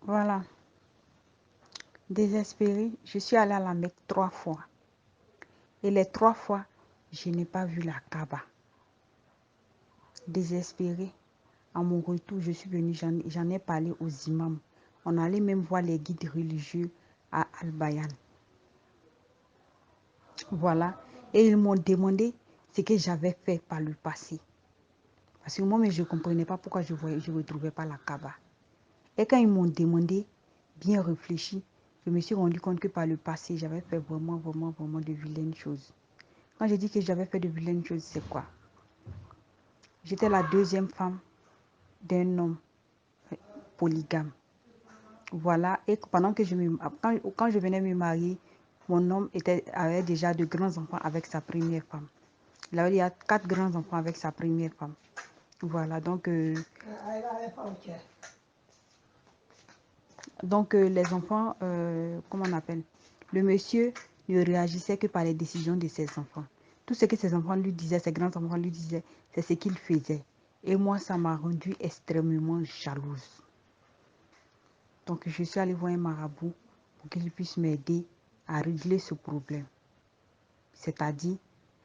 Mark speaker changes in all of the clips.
Speaker 1: Voilà. Désespérée, je suis allée à la Mecque 3 fois. Et les 3 fois, je n'ai pas vu la Kaaba. Désespérée, à mon retour, je suis venue, j'en ai parlé aux imams. On allait même voir les guides religieux à Al-Bayan. Voilà. Et ils m'ont demandé ce que j'avais fait par le passé. Parce que moi-même, je ne comprenais pas pourquoi je ne retrouvais pas la Kaaba. Et quand ils m'ont demandé, bien réfléchi, je me suis rendu compte que par le passé, j'avais fait vraiment de vilaines choses. Quand je dis que j'avais fait de vilaines choses, c'est quoi? J'étais la deuxième femme d'un homme polygame. Voilà. Et pendant que quand je venais me marier, mon homme avait déjà de grands enfants avec sa première femme. Il y a 4 grands enfants avec sa première femme. Voilà. Donc les enfants, comment on appelle? Le monsieur ne réagissait que par les décisions de ses enfants. Tout ce que ses enfants lui disaient, ses grands-enfants lui disaient, c'est ce qu'il faisait. Et moi, ça m'a rendue extrêmement jalouse. Donc, je suis allée voir un marabout pour qu'il puisse m'aider à régler ce problème. C'est-à-dire,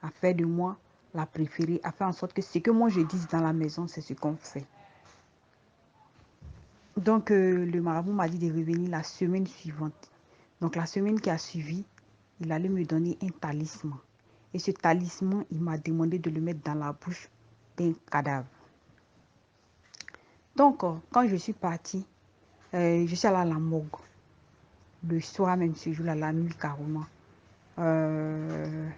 Speaker 1: à faire de moi la préférée, à faire en sorte que ce que moi je dise dans la maison, c'est ce qu'on fait. Donc, le marabout m'a dit de revenir la semaine suivante. Donc, la semaine qui a suivi, il allait me donner un talisman. Et ce talisman, il m'a demandé de le mettre dans la bouche d'un cadavre. Donc, quand je suis partie, je suis allée à la morgue. Le soir même, ce jour-là, la nuit carrément. Le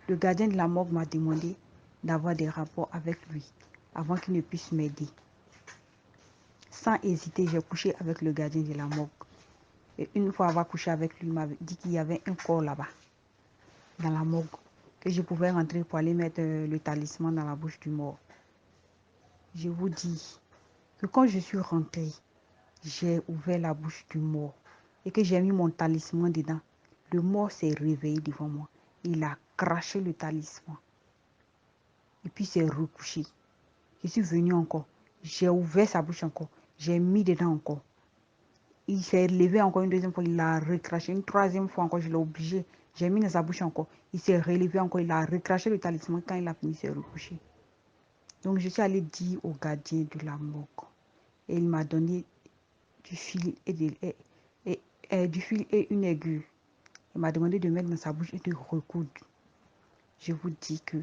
Speaker 1: gardien de la morgue m'a demandé d'avoir des rapports avec lui avant qu'il ne puisse m'aider. Sans hésiter, j'ai couché avec le gardien de la morgue. Et une fois avoir couché avec lui, il m'avait dit qu'il y avait un corps là-bas, dans la morgue, que je pouvais rentrer pour aller mettre le talisman dans la bouche du mort. Je vous dis que quand je suis rentrée, j'ai ouvert la bouche du mort et que j'ai mis mon talisman dedans. Le mort s'est réveillé devant moi. Il a craché le talisman. Et puis s'est recouché. Je suis venue encore. J'ai ouvert sa bouche encore. J'ai mis dedans encore. Il s'est levé encore une deuxième fois. Il a recraché. Une troisième fois encore, je l'ai obligé. J'ai mis dans sa bouche encore. Il s'est relevé encore. Il a recraché le talisman. Quand il a fini, il s'est recouché. Donc, je suis allée dire au gardien de la morgue. Et il m'a donné du fil du fil et une aiguille. Il m'a demandé de mettre dans sa bouche et de recoudre. Je vous dis que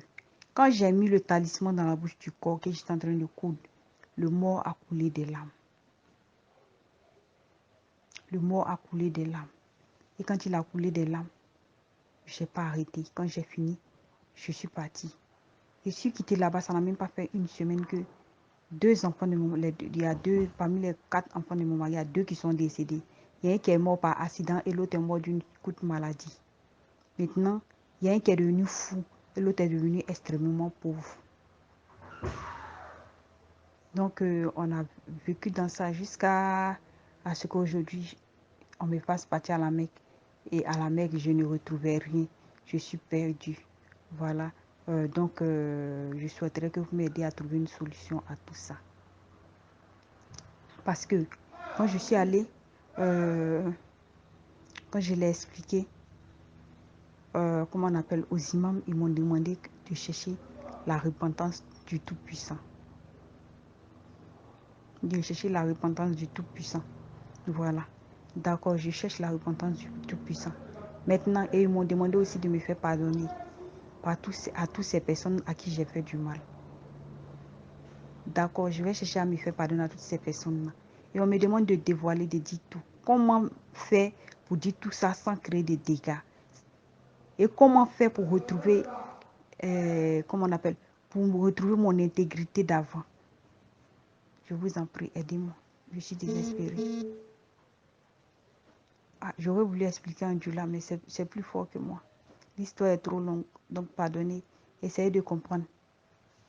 Speaker 1: quand j'ai mis le talisman dans la bouche du corps que j'étais en train de coudre, le mort a coulé des larmes. Le mort a coulé des larmes. Et quand il a coulé des larmes, je n'ai pas arrêté. Quand j'ai fini, je suis partie. Je suis quittée là-bas, ça n'a même pas fait une semaine que parmi les 4 enfants de mon mari, il y a 2 qui sont décédés. Il y a un qui est mort par accident et l'autre est mort d'une courte maladie. Maintenant, il y a un qui est devenu fou et l'autre est devenu extrêmement pauvre. Donc, on a vécu dans ça jusqu'à ce qu'aujourd'hui, on me fasse partir à la Mecque. Et à la Mecque, je ne retrouvais rien. Je suis perdue. Voilà. Donc, je souhaiterais que vous m'aidiez à trouver une solution à tout ça. Parce que quand je suis allée, quand je l'ai expliqué, comment on appelle, aux imams, ils m'ont demandé de chercher la repentance du Tout-Puissant. De chercher la repentance du Tout-Puissant. Voilà. D'accord, je cherche la repentance du Tout-Puissant. Maintenant, et ils m'ont demandé aussi de me faire pardonner à toutes ces personnes à qui j'ai fait du mal. D'accord, je vais chercher à me faire pardonner à toutes ces personnes-là. Et on me demande de dévoiler, de dire tout. Comment faire pour dire tout ça sans créer des dégâts? Et comment faire pour retrouver, comment on appelle, pour retrouver mon intégrité d'avant? Je vous en prie, aidez-moi. Je suis désespérée. Ah, j'aurais voulu expliquer en Djoula, mais c'est plus fort que moi. L'histoire est trop longue, donc pardonnez. Essayez de comprendre.